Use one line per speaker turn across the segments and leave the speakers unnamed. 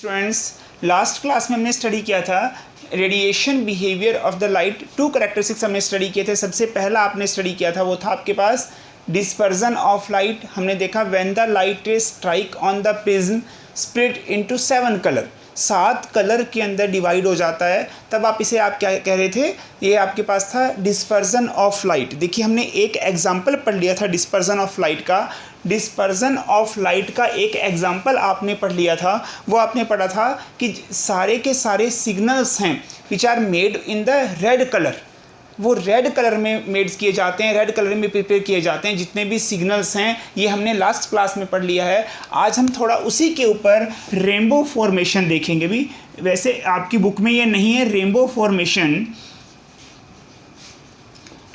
Students, last class में हमने study किया था radiation behaviour of the light. To characteristics हमने स्टडी किए थे। सबसे पहला आपने स्टडी किया था वो था आपके पास डिस्पर्जन ऑफ लाइट। हमने देखा when the light is strike on the prism split into 7 colour, 7 colour के अंदर डिवाइड हो जाता है, तब आप इसे आप क्या कह रहे थे, ये आपके पास था डिस्पर्जन ऑफ लाइट। देखिए हमने एक एग्जाम्पल पढ़ लिया था डिस्पर्जन ऑफ लाइट का। डिस्पर्जन ऑफ लाइट का एक एग्जाम्पल आपने पढ़ लिया था, वो आपने पढ़ा था कि सारे के सारे सिग्नल्स हैं which are made in the red colour, वो रेड कलर में मेड किए जाते हैं, रेड कलर में प्रिपेयर किए जाते हैं। जितने भी सिग्नल्स हैं ये हमने लास्ट क्लास में पढ़ लिया है। आज हम थोड़ा उसी के ऊपर रेनबो फॉर्मेशन देखेंगे। भी वैसे आपकी बुक में ये नहीं है rainbow formation,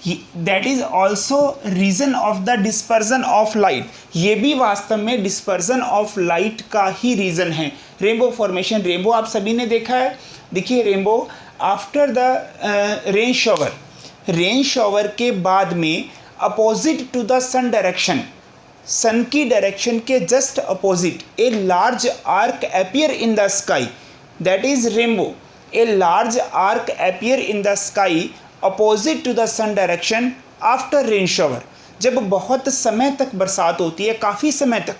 that is also reason of the dispersion of light. ये भी वास्तव में डिस्पर्जन ऑफ लाइट का ही रीजन है। रेनबो फॉर्मेशन, रेनबो आप सभी ने देखा है। देखिए rainbow after the rain shower, rain shower के बाद में opposite to the sun direction, sun की डायरेक्शन के just opposite a large arc appear in the sky, that is rainbow. A large arc appear in the sky opposite to the sun direction after rain shower. जब बहुत समय तक बरसात होती है, काफ़ी समय तक,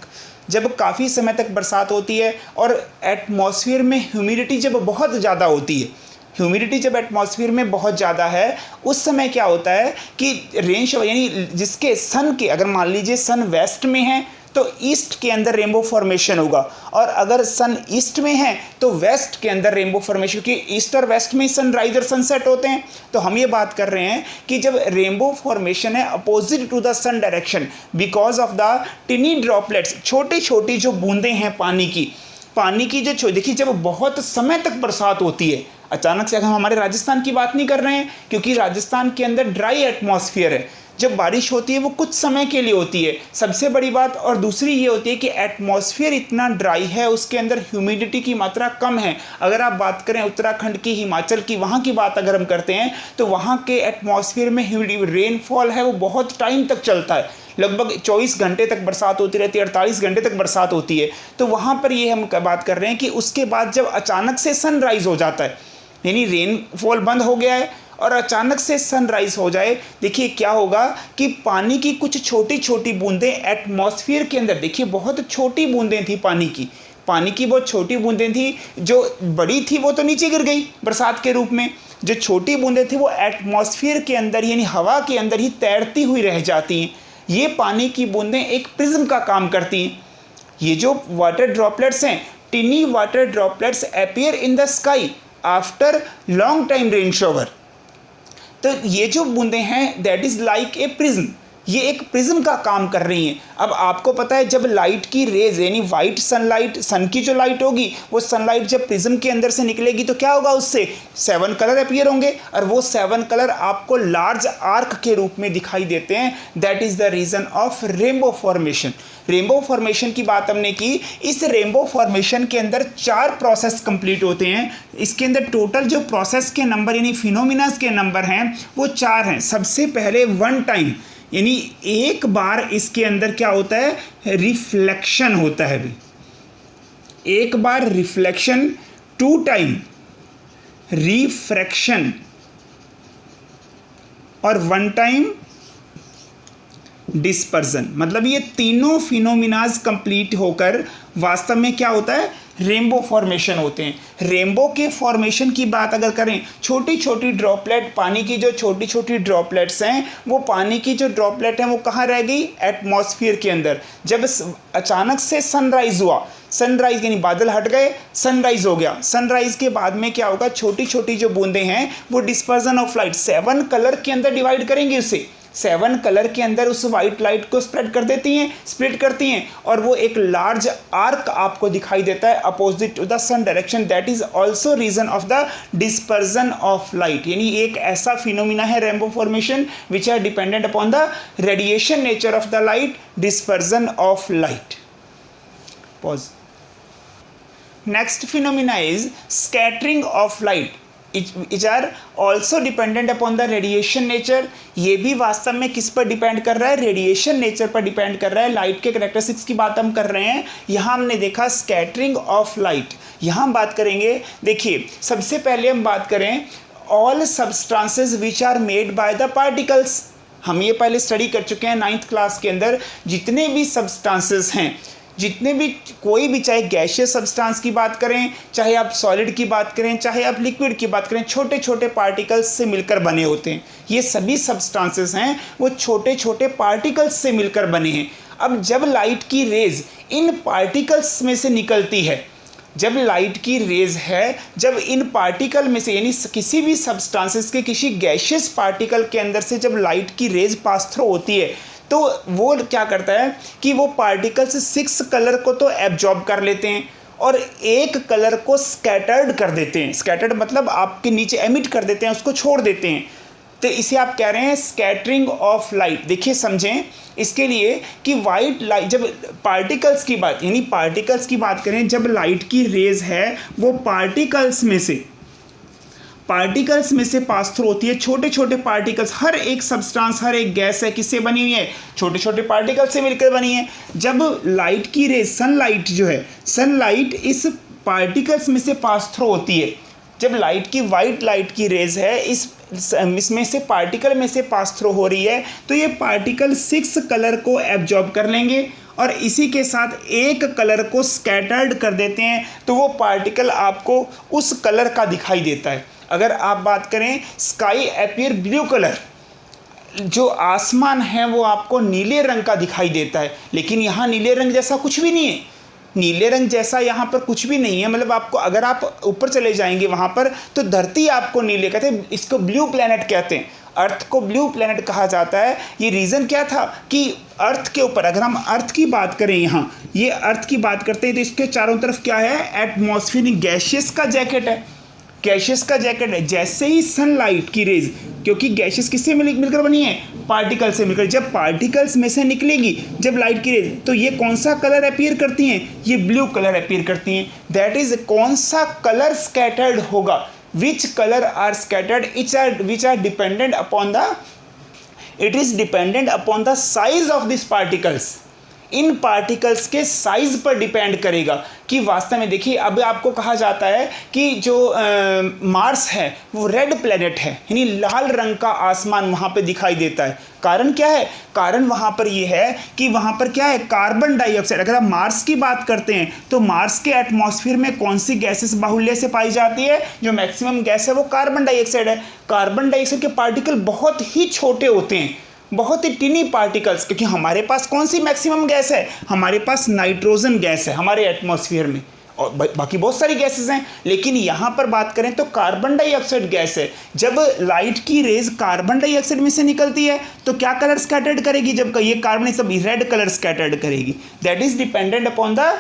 जब काफ़ी समय तक बरसात होती है और एटमॉस्फेयर में ह्यूमिडिटी जब बहुत ज़्यादा होती है, ह्यूमिडिटी जब एटमॉस्फेयर में बहुत ज़्यादा है, उस समय क्या होता है कि रेन शॉवर यानी जिसके सन के, अगर मान लीजिए सन वेस्ट में है तो ईस्ट के अंदर रेनबो फॉर्मेशन होगा, और अगर सन ईस्ट में है तो वेस्ट के अंदर रेनबो फॉर्मेशन, क्योंकि ईस्ट और वेस्ट में सनराइज और सनसेट होते हैं। तो हम ये बात कर रहे हैं कि जब रेनबो फॉर्मेशन है opposite to the sun direction because of the tiny droplets, छोटी छोटी जो बूंदें हैं पानी की जो देखिए जब बहुत समय तक बरसात होती है, अचानक से, अगर हम हमारे राजस्थान की बात नहीं कर रहे हैं क्योंकि राजस्थान के अंदर ड्राई एटमॉस्फेयर है, जब बारिश होती है वो कुछ समय के लिए होती है, सबसे बड़ी बात। और दूसरी ये होती है कि एटमॉस्फेयर इतना ड्राई है, उसके अंदर ह्यूमिडिटी की मात्रा कम है। अगर आप बात करें उत्तराखंड की, हिमाचल की, वहाँ की बात अगर हम करते हैं तो वहाँ के एटमॉस्फेयर में रेनफॉल है वो बहुत टाइम तक चलता है, लगभग 24 घंटे तक बरसात होती रहती है, 48 घंटे तक बरसात होती है। तो वहाँ पर ये हम बात कर रहे हैं कि उसके बाद जब अचानक से सनराइज हो जाता है, यानी रेनफॉल बंद हो गया है और अचानक से सनराइज हो जाए, देखिए क्या होगा कि पानी की कुछ छोटी छोटी बूंदें एटमॉस्फेयर के अंदर, देखिए बहुत छोटी बूंदें थी पानी की बहुत छोटी बूंदें थी, जो बड़ी थी वो तो नीचे गिर गई बरसात के रूप में, जो छोटी बूंदें थी वो एटमॉस्फेयर के अंदर यानी हवा के अंदर ही तैरती हुई रह जाती हैं। ये पानी की बूंदें एक प्रिज्म का काम करती हैं। ये जो वाटर ड्रॉपलेट्स हैं, टिनी water droplets appear in the sky after long time rain shower. तो ये जो बूंदें हैं that is like a prism, ये एक प्रिज्म का काम कर रही हैं। अब आपको पता है जब लाइट की रेज यानी वाइट सनलाइट, सन की जो लाइट होगी वो सनलाइट जब प्रिज्म के अंदर से निकलेगी तो क्या होगा, उससे 7 कलर अपीयर होंगे और वो 7 कलर आपको लार्ज आर्क के रूप में दिखाई देते हैं। That is the reason of rainbow formation. Rainbow formation की बात हमने की। इस रेनबो फॉर्मेशन के अंदर 4 प्रोसेस कंप्लीट होते हैं। इसके अंदर टोटल जो प्रोसेस के नंबर यानी फिनोमिनास के नंबर हैं वो 4 हैं। सबसे पहले वन टाइम यानी एक बार इसके अंदर क्या होता है, रिफ्लेक्शन होता है। एक बार रिफ्लेक्शन, 2 टाइम रिफ्रैक्शन और 1 टाइम डिस्पर्जन। मतलब ये तीनों फिनोमिनाज कंप्लीट होकर वास्तव में क्या होता है, रेनबो फॉर्मेशन होते हैं। रेनबो के फॉर्मेशन की बात अगर करें, छोटी छोटी ड्रॉपलेट, पानी की जो छोटी छोटी ड्रॉपलेट्स हैं, वो पानी की जो ड्रॉपलेट हैं वो कहाँ रह गई, एटमॉस्फेयर के अंदर। जब अचानक से सनराइज हुआ, सनराइज यानी बादल हट गए, सनराइज हो गया, सनराइज के बाद में क्या होगा, छोटी छोटी जो बूंदें हैं वो डिस्पर्जन ऑफ लाइट 7 कलर के अंदर डिवाइड करेंगे, उसे 7 कलर के अंदर उस वाइट लाइट को स्प्लिट करती हैं और वो एक लार्ज आर्क आपको दिखाई देता है opposite to the sun direction. That is also reason of the dispersion of light. यानी एक ऐसा फिनोमिना है rainbow formation which are dependent upon the radiation nature of the light, dispersion of light. Pause. Next phenomena is scattering of light which are also dependent upon the radiation nature। ये भी वास्तव में किस पर depend कर रहा है, radiation nature पर डिपेंड कर रहा है। लाइट के कैरेक्टरिस्टिक्स की बात हम कर रहे हैं। यहाँ हमने देखा स्कैटरिंग ऑफ लाइट, यहाँ हम बात करेंगे, देखिए सबसे पहले हम बात करें all substances which are made by the particles. हम ये पहले स्टडी कर चुके हैं 9th क्लास के अंदर। जितने भी सब्सटेंसेस हैं, जितने भी कोई भी, चाहे गैशियस सब्सटेंस की बात करें, चाहे आप सॉलिड की बात करें, चाहे आप लिक्विड की बात करें, छोटे छोटे पार्टिकल्स से मिलकर बने होते हैं। ये सभी सब्सटेंसेस हैं वो छोटे छोटे पार्टिकल्स से मिलकर बने हैं। अब जब लाइट की रेज इन पार्टिकल्स में से निकलती है, जब लाइट की रेज है, जब इन पार्टिकल में से यानी किसी भी सब्सटेंसेस के किसी गैशियस पार्टिकल के अंदर से जब लाइट की रेज पास थ्रू होती है, तो वो क्या करता है कि वो पार्टिकल्स 6 कलर को तो एब्जॉर्ब कर लेते हैं और एक कलर को स्कैटर्ड कर देते हैं। स्कैटर्ड मतलब आपके नीचे एमिट कर देते हैं, उसको छोड़ देते हैं। तो इसे आप कह रहे हैं स्कैटरिंग ऑफ लाइट। देखिए समझें इसके लिए कि वाइट लाइट, जब पार्टिकल्स की बात, यानी पार्टिकल्स की बात करें, जब लाइट की रेज है वो पार्टिकल्स में से पास थ्रू होती है। छोटे छोटे पार्टिकल्स, हर एक सब्सटेंस, हर एक गैस है किससे बनी हुई है? छोटे छोटे पार्टिकल्स से मिलकर बनी है। जब लाइट की रेज, सनलाइट जो है, सनलाइट इस पार्टिकल्स में से पास थ्रू होती है। जब लाइट की, वाइट लाइट की रेज है इसमें से पार्टिकल में से पास थ्रू हो रही है, तो ये पार्टिकल 6 कलर को एब्जॉर्ब कर लेंगे और इसी के साथ एक कलर को स्कैटर्ड कर देते हैं, तो वो पार्टिकल आपको उस कलर का दिखाई देता है। अगर आप बात करें स्काई अपीयर ब्लू कलर, जो आसमान है वो आपको नीले रंग का दिखाई देता है, लेकिन यहाँ नीले रंग जैसा कुछ भी नहीं है। नीले रंग जैसा यहाँ पर कुछ भी नहीं है। मतलब आपको, अगर आप ऊपर चले जाएंगे वहाँ पर, तो धरती आपको नीले कहते हैं, इसको ब्लू प्लैनेट कहते हैं। अर्थ को ब्लू प्लैनेट कहा जाता है। ये रीज़न क्या था कि अर्थ के ऊपर, अगर हम अर्थ की बात करें, यहाँ ये अर्थ की बात करते हैं, तो इसके चारों तरफ क्या है? एटमॉस्फेयर, गैशियस का जैकेट है। गैशियस का जैकेट है। जैसे ही सनलाइट की रेज, क्योंकि गैशियस किससे मिलकर बनी है? पार्टिकल से मिलकर। जब पार्टिकल्स में से निकलेगी जब लाइट की रेज, तो ये कौन सा कलर अपीयर करती हैं? ये ब्लू कलर अपीयर करती हैं। दैट इज, कौन सा कलर स्कैटर्ड होगा? Which colour are scattered? Which are dependent upon the, it is dependent upon the size of this particles. इन पार्टिकल्स के साइज पर डिपेंड करेगा कि वास्तव में, देखिए अब आपको कहा जाता है कि जो मार्स है वो रेड प्लेनेट है, यानी लाल रंग का आसमान वहाँ पे दिखाई देता है। कारण क्या है? कारण वहाँ पर ये है कि वहाँ पर क्या है? Carbon dioxide. अगर आप मार्स की बात करते हैं तो मार्स के एटमॉस्फेयर में कौन सी गैसेस बाहुल्य से पाई जाती है? जो मैक्सिमम गैस है वो कार्बन डाइऑक्साइड है। कार्बन डाइऑक्साइड के पार्टिकल बहुत ही छोटे होते हैं, बहुत ही टिनी पार्टिकल्स, क्योंकि हमारे पास कौन सी मैक्सिमम गैस है? हमारे पास नाइट्रोजन गैस है हमारे एटमॉस्फेयर में, और बाकी बहुत सारी गैसेस हैं, लेकिन यहाँ पर बात करें तो कार्बन डाइऑक्साइड गैस है। जब लाइट की रेज कार्बन डाइऑक्साइड में से निकलती है तो क्या कलर स्कैटर्ड करेगी? जब ये कार्बन, सब रेड कलर स्कैटर्ड करेगी। That is dependent upon the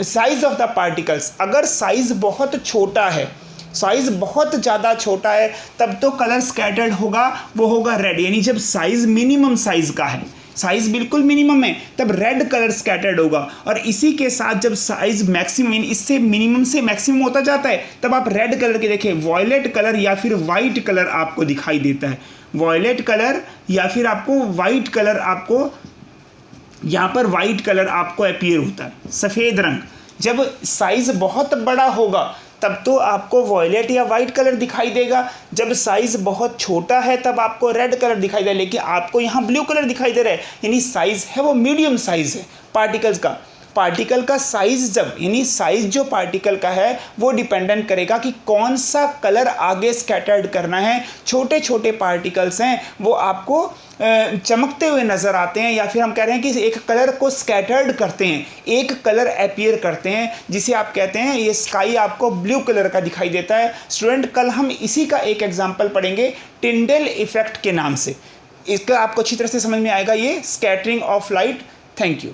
size of the particles. अगर साइज बहुत छोटा है, साइज बहुत ज़्यादा छोटा है, तब तो कलर स्कैटर्ड होगा, वो होगा रेड। यानी जब साइज मिनिमम साइज का है, साइज बिल्कुल मिनिमम है, तब रेड कलर स्कैटर्ड होगा। और इसी के साथ जब साइज मैक्सिमम, इससे मिनिमम से मैक्सिमम होता जाता है, तब आप रेड कलर के देखें, वॉयलेट कलर या फिर वाइट कलर आपको दिखाई देता है। वॉयलेट कलर या फिर आपको वाइट कलर, आपको यहाँ पर वाइट कलर आपको अपीयर होता है, सफ़ेद रंग। जब साइज बहुत बड़ा होगा तब तो आपको वॉयलेट या वाइट कलर दिखाई देगा। जब साइज़ बहुत छोटा है तब आपको रेड कलर दिखाई देगा, लेकिन आपको यहाँ ब्लू कलर दिखाई दे रहा है। यानी साइज़ है वो मीडियम साइज़ है पार्टिकल्स का। पार्टिकल का साइज़ जब, यानी साइज़ जो पार्टिकल का है वो डिपेंडेंट करेगा कि कौन सा कलर आगे स्कैटर्ड करना है। छोटे छोटे पार्टिकल्स हैं वो आपको चमकते हुए नज़र आते हैं, या फिर हम कह रहे हैं कि एक कलर को स्कैटर्ड करते हैं, एक कलर अपीयर करते हैं, जिसे आप कहते हैं ये स्काई आपको ब्लू कलर का दिखाई देता है। स्टूडेंट, कल हम इसी का एक एग्जाम्पल पढ़ेंगे टिंडेल इफेक्ट के नाम से। इसका आपको अच्छी तरह से समझ में आएगा, ये scattering of light. Thank you.